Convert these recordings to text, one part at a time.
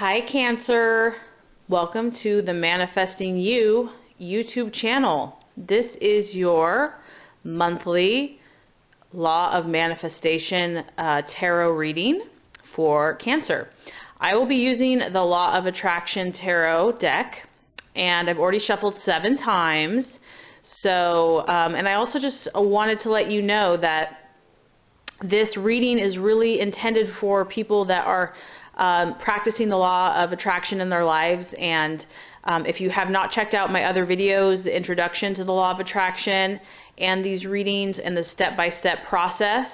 Hi Cancer, welcome to the Manifesting You YouTube channel. This is your monthly Law of Manifestation tarot reading for Cancer. I will be using the Law of Attraction tarot deck, and I've already shuffled 7 times. So, and I also just wanted to let you know that this reading is really intended for people that are practicing the law of attraction in their lives. And if you have not checked out my other videos, the introduction to the law of attraction and these readings and the step-by-step process,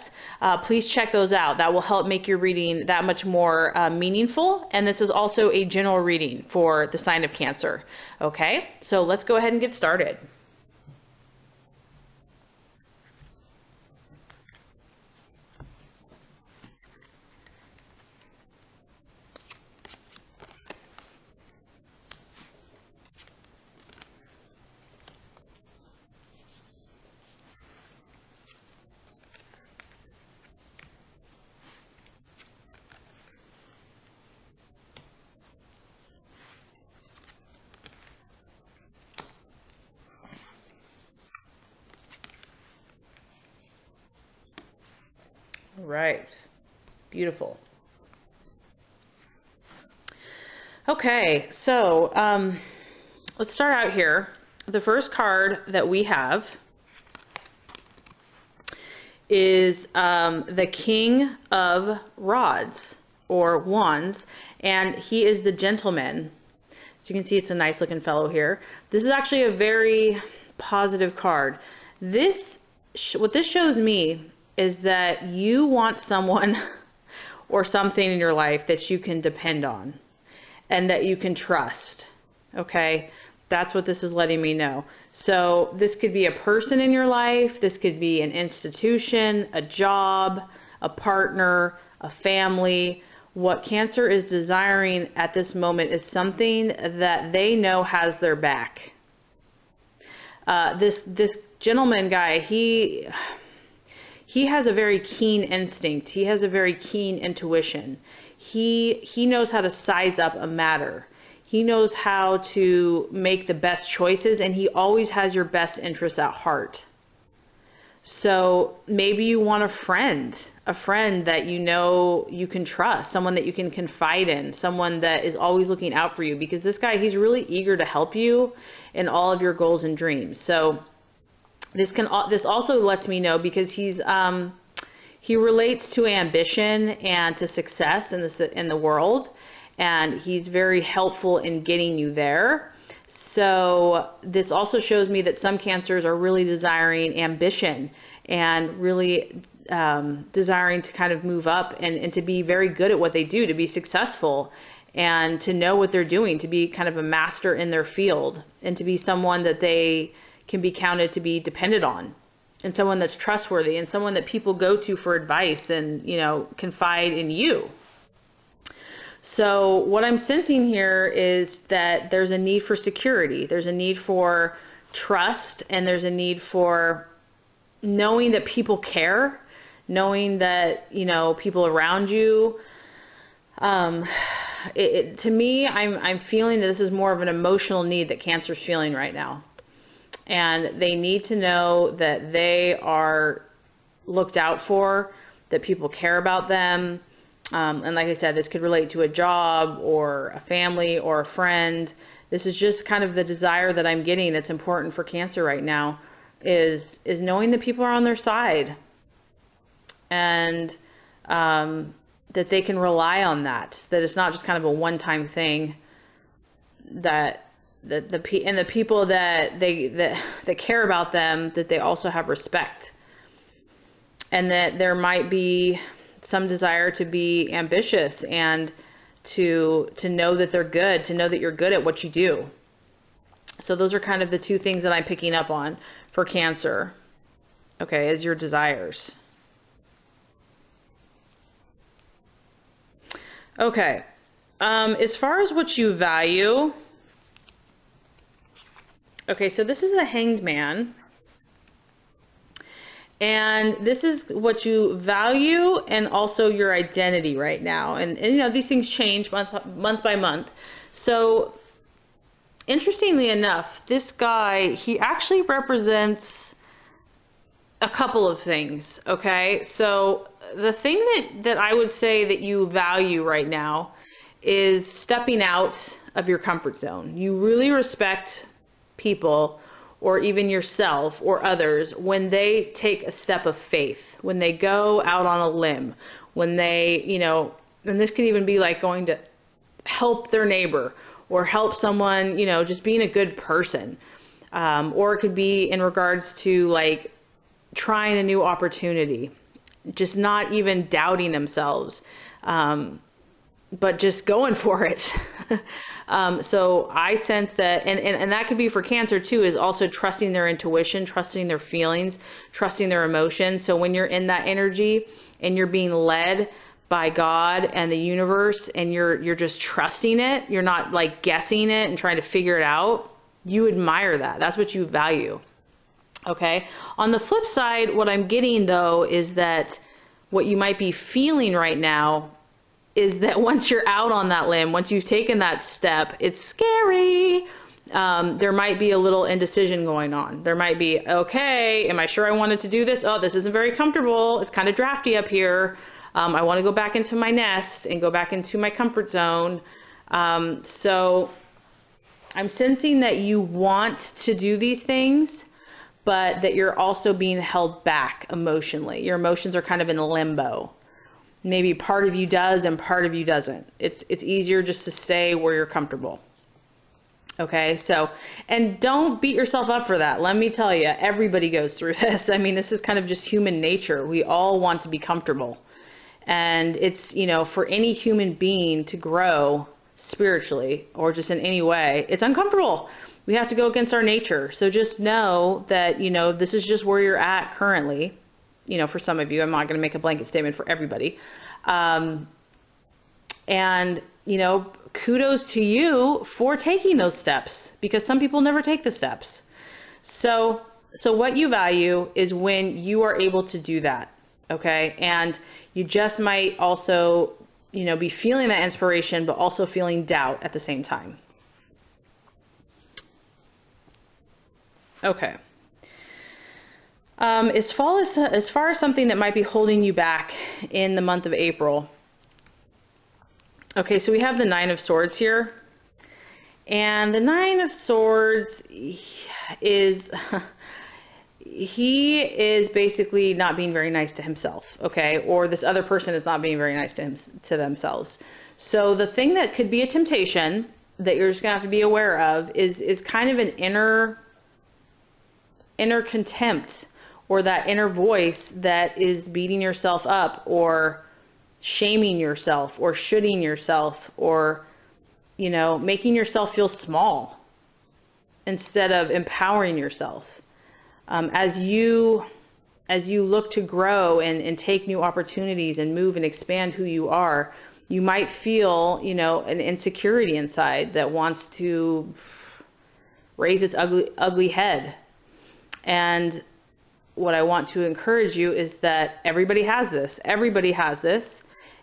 please check those out. That will help make your reading that much more meaningful. And this is also a general reading for the sign of Cancer. Okay, so let's go ahead and get started. Right. Beautiful. Okay, so let's start out here. The first card that we have is the King of Rods, or Wands, and he is the gentleman. So you can see it's a nice looking fellow here. This is actually a very positive card. What this shows me is that you want someone or something in your life that you can depend on and that you can trust. Okay, that's what this is letting me know. So this could be a person in your life, this could be an institution, a job, a partner, a family. What Cancer is desiring at this moment is something that they know has their back. This gentleman guy, he has a very keen instinct. He has a very keen intuition. He knows how to size up a matter. He knows how to make the best choices, and he always has your best interests at heart. So maybe you want a friend that you know you can trust, someone that you can confide in, someone that is always looking out for you, because this guy, he's really eager to help you in all of your goals and dreams. So this also lets me know, because he relates to ambition and to success in the world, and he's very helpful in getting you there. So this also shows me that some Cancers are really desiring ambition and really desiring to kind of move up and to be very good at what they do, to be successful and to know what they're doing, to be kind of a master in their field, and to be someone that they can be counted to be depended on, and someone that's trustworthy, and someone that people go to for advice and, you know, confide in you. So what I'm sensing here is that there's a need for security, there's a need for trust, and there's a need for knowing that people care, knowing that, you know, people around you. To me, I'm feeling that this is more of an emotional need that Cancer's feeling right now. And they need to know that they are looked out for, that people care about them. And like I said, this could relate to a job or a family or a friend. This is just kind of the desire that I'm getting that's important for Cancer right now, is knowing that people are on their side, and that they can rely on that it's not just kind of a one-time thing, that the people that care about them, that they also have respect, and that there might be some desire to be ambitious and to know that they're good, to know that you're good at what you do. So those are kind of the 2 things that I'm picking up on for Cancer, okay, as your desires. Okay, as far as what you value, okay, so this is the Hanged Man, And this is what you value and also your identity right now. And you know, these things change month by month. So interestingly enough, this guy, he actually represents a couple of things, okay? So the thing that I would say that you value right now is stepping out of your comfort zone. You really respect people or even yourself or others when they take a step of faith, when they go out on a limb, when they, you know, and this could even be like going to help their neighbor or help someone, you know, just being a good person. Or it could be in regards to like trying a new opportunity, just not even doubting themselves, but just going for it. So I sense that, and that could be for Cancer too, is also trusting their intuition, trusting their feelings, trusting their emotions. So when you're in that energy and you're being led by God and the universe and you're just trusting it, you're not like guessing it and trying to figure it out, you admire that. That's what you value. Okay. On the flip side, what I'm getting though is that what you might be feeling right now is that once you're out on that limb, once you've taken that step, it's scary. There might be a little indecision going on. There might be, okay, am I sure I wanted to do this? Oh, this isn't very comfortable. It's kind of drafty up here. I want to go back into my nest and go back into my comfort zone. So I'm sensing that you want to do these things, but that you're also being held back emotionally. Your emotions are kind of in limbo. Maybe part of you does and part of you doesn't. It's easier just to stay where you're comfortable. Okay, so, and don't beat yourself up for that. Let me tell you, everybody goes through this. I mean, this is kind of just human nature. We all want to be comfortable. And it's, you know, for any human being to grow spiritually or just in any way, it's uncomfortable. We have to go against our nature. So just know that, you know, this is just where you're at currently. You know, for some of you, I'm not going to make a blanket statement for everybody. And, you know, kudos to you for taking those steps, because some people never take the steps. So what you value is when you are able to do that. Okay. And you just might also, you know, be feeling that inspiration, but also feeling doubt at the same time. Okay. As far as something that might be holding you back in the month of April. Okay, so we have the Nine of Swords here. And the Nine of Swords is, he is basically not being very nice to himself, okay? Or this other person is not being very nice to themselves. So the thing that could be a temptation that you're just going to have to be aware of is kind of an inner contempt, or that inner voice that is beating yourself up or shaming yourself or shoulding yourself or, you know, making yourself feel small instead of empowering yourself. As you look to grow and take new opportunities and move and expand who you are, you might feel, you know, an insecurity inside that wants to raise its ugly head. And what I want to encourage you is that everybody has this. Everybody has this.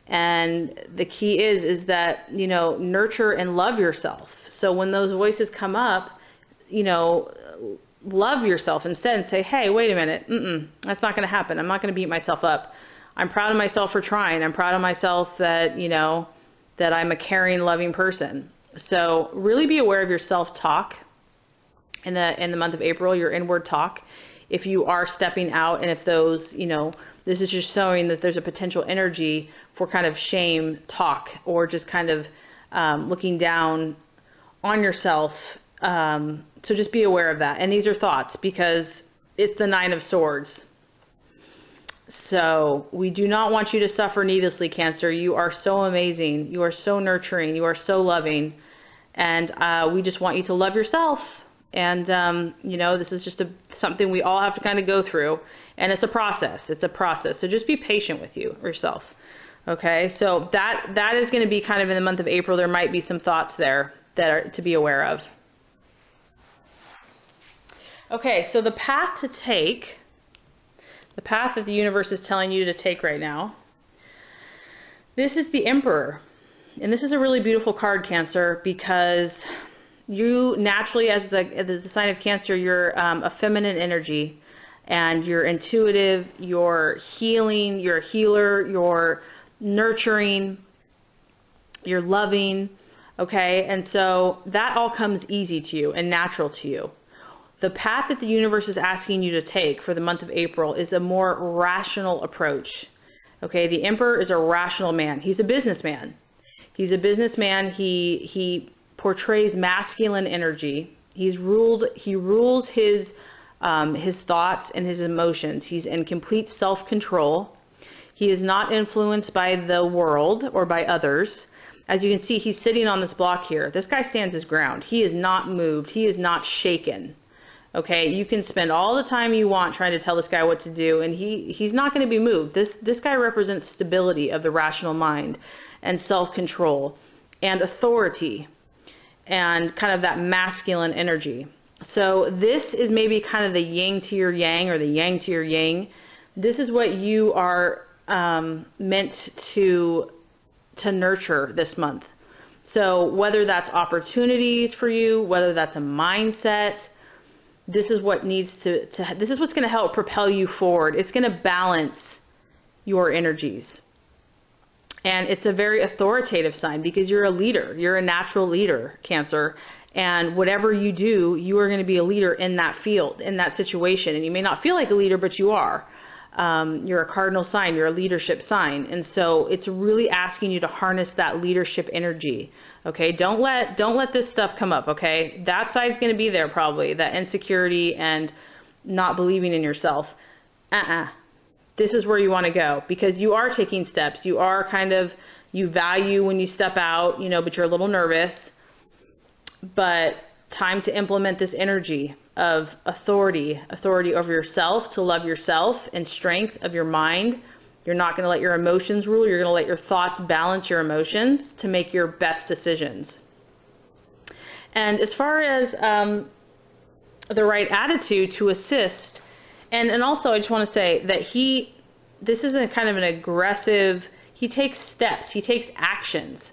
And the key is that, you know, nurture and love yourself. So when those voices come up, you know, love yourself instead and say, hey, wait a minute. That's not going to happen. I'm not going to beat myself up. I'm proud of myself for trying. I'm proud of myself that, you know, that I'm a caring, loving person. So really be aware of your self-talk in the month of April, your inward talk. If you are stepping out, and if those, you know, this is just showing that there's a potential energy for kind of shame talk, or just kind of looking down on yourself. So just be aware of that. And these are thoughts, because it's the Nine of Swords. So we do not want you to suffer needlessly, Cancer. You are so amazing. You are so nurturing. You are so loving. And we just want you to love yourself. And, you know, this is just something we all have to kind of go through. And it's a process. It's a process. So just be patient with yourself. Okay, so that is going to be kind of in the month of April. There might be some thoughts there that are to be aware of. Okay, so the path to take The path that the universe is telling you to take right now. This is the Emperor. And this is a really beautiful card, Cancer, because you naturally, as the sign of Cancer, you're a feminine energy. And you're intuitive, you're healing, you're a healer, you're nurturing, you're loving, okay? And so that all comes easy to you and natural to you. The path that the universe is asking you to take for the month of April is a more rational approach, okay? The Emperor is a rational man. He's a businessman. He's a businessman. He portrays masculine energy. He rules his thoughts and his emotions. He's in complete self-control. He is not influenced by the world or by others. As you can see, he's sitting on this block here. This guy stands his ground. He is not moved. He is not shaken. Okay, you can spend all the time you want trying to tell this guy what to do, and he's not going to be moved. This guy represents stability of the rational mind and self-control and authority and kind of that masculine energy. So this is maybe kind of the yin to your yang or the yang to your yang. This is what you are meant to nurture this month. So whether that's opportunities for you, whether that's a mindset, this is what needs this is what's going to help propel you forward. It's going to balance your energies. And it's a very authoritative sign because you're a leader. You're a natural leader, Cancer. And whatever you do, you are going to be a leader in that field, in that situation. And you may not feel like a leader, but you are. You're a cardinal sign. You're a leadership sign. And so it's really asking you to harness that leadership energy. Okay, don't let this stuff come up. Okay, that side's going to be there probably. That insecurity and not believing in yourself. This is where you want to go because you are taking steps. You are you value when you step out, you know, but you're a little nervous. But time to implement this energy of authority over yourself, to love yourself and strength of your mind. You're not going to let your emotions rule. You're going to let your thoughts balance your emotions to make your best decisions. And as far as the right attitude to assist, and also I just want to say that this is a kind of an aggressive, he takes steps, he takes actions.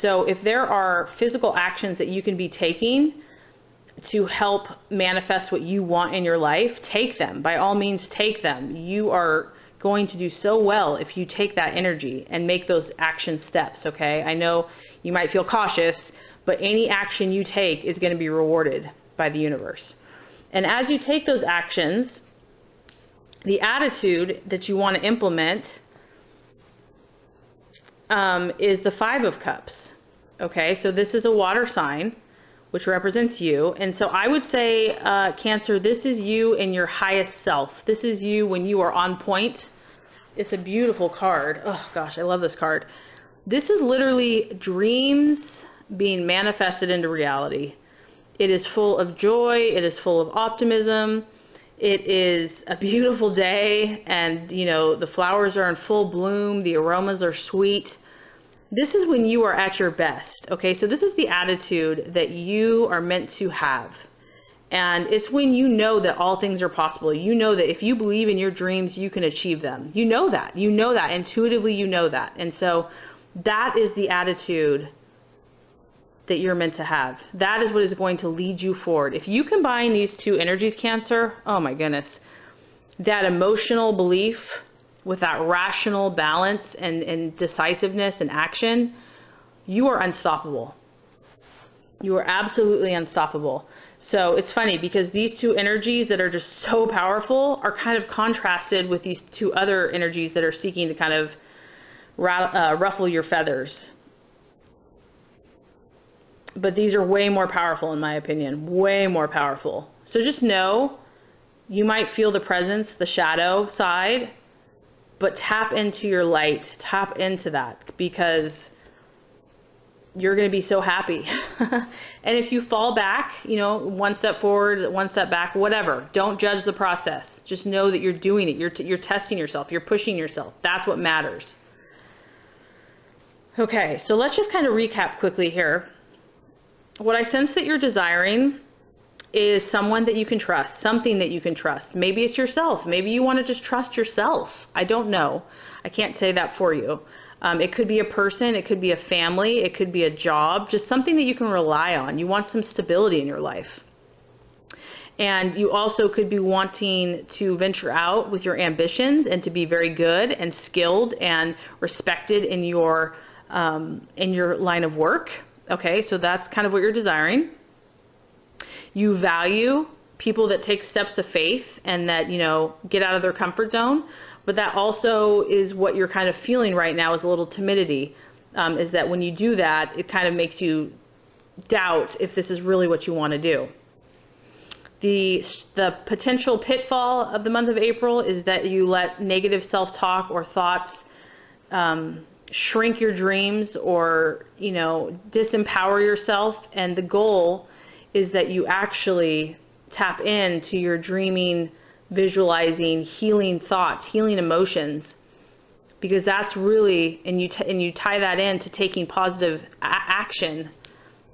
So if there are physical actions that you can be taking to help manifest what you want in your life, take them. By all means, take them. You are going to do so well if you take that energy and make those action steps, okay? I know you might feel cautious, but any action you take is going to be rewarded by the universe. And as you take those actions, the attitude that you want to implement is the Five of Cups. Okay, so this is a water sign, which represents you. And so I would say, Cancer, this is you in your highest self. This is you when you are on point. It's a beautiful card. Oh, gosh, I love this card. This is literally dreams being manifested into reality. It is full of joy. It is full of optimism. It is a beautiful day, and, you know, the flowers are in full bloom. The aromas are sweet. This is when you are at your best, okay? So this is the attitude that you are meant to have. And it's when you know that all things are possible. You know that if you believe in your dreams, you can achieve them. You know that. You know that. Intuitively, you know that. And so that is the attitude that you're meant to have. That is what is going to lead you forward. If you combine these two energies, Cancer, oh my goodness, that emotional belief with that rational balance and decisiveness and action, you are unstoppable. You are absolutely unstoppable. So it's funny because these two energies that are just so powerful are kind of contrasted with these two other energies that are seeking to kind of ruffle your feathers. But these are way more powerful in my opinion, way more powerful. So just know you might feel the presence, the shadow side, but tap into your light, tap into that because you're going to be so happy. And if you fall back, you know, one step forward, one step back, whatever, don't judge the process. Just know that you're doing it. You're testing yourself. You're pushing yourself. That's what matters. Okay, so let's just kind of recap quickly here. What I sense that you're desiring is someone that you can trust, something that you can trust. Maybe it's yourself. Maybe you want to just trust yourself. I don't know. I can't say that for you. It could be a person, it could be a family, it could be a job, just something that you can rely on. You want some stability in your life. And you also could be wanting to venture out with your ambitions and to be very good and skilled and respected in your line of work. Okay, so that's kind of what you're desiring. You value people that take steps of faith and that, you know, get out of their comfort zone. But that also is what you're kind of feeling right now, is a little timidity. Is that when you do that, it kind of makes you doubt if this is really what you want to do. The potential pitfall of the month of April is that you let negative self-talk or thoughts shrink your dreams or, you know, disempower yourself. And the goal is that you actually tap into your dreaming, visualizing, healing thoughts, healing emotions, because that's really, and you tie that into taking positive action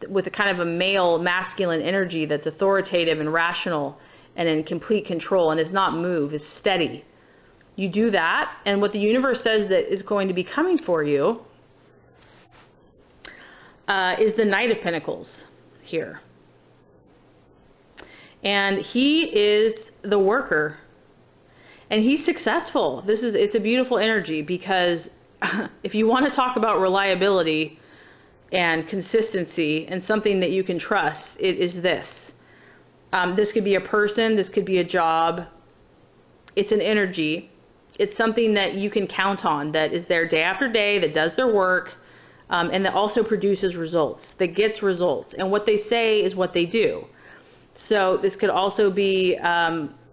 with a kind of a male, masculine energy that's authoritative and rational and in complete control and is not moved, is steady. You do that, and what the universe says that is going to be coming for you is the Knight of Pentacles here. And he is the worker, and he's successful. It's a beautiful energy, because if you want to talk about reliability and consistency and something that you can trust, it is this. This could be a person, this could be a job. It's an energy. It's something that you can count on, that is there day after day, that does their work, and that also produces results, that gets results. And what they say is what they do. So this could also be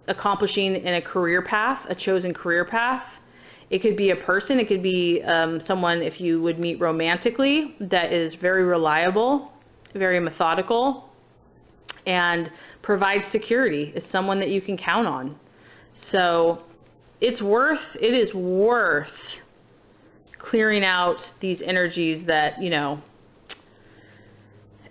accomplishing in a career path, a chosen career path. It could be a person, it could be someone, if you would meet romantically, that is very reliable, very methodical, and provides security, is someone that you can count on. So it is worth clearing out these energies that, you know,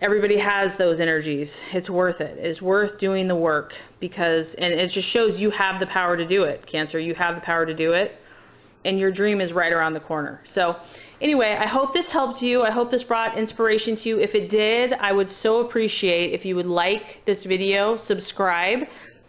everybody has those energies. It's worth it. It's worth doing the work, because, and it just shows you have the power to do it, Cancer. You have the power to do it, and your dream is right around the corner. So anyway, I hope this helped you. I hope this brought inspiration to you. If it did, I would so appreciate if you would like this video, subscribe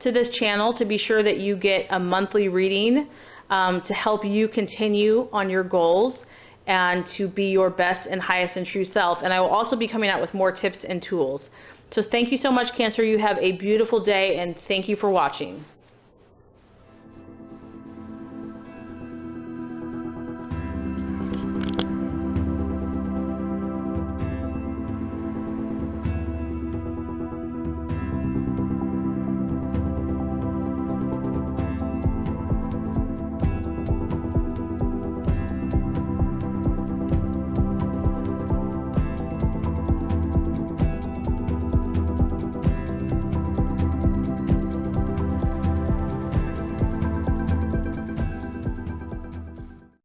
to this channel to be sure that you get a monthly reading to help you continue on your goals and to be your best and highest and true self. And I will also be coming out with more tips and tools. So thank you so much, Cancer. You have a beautiful day, and thank you for watching.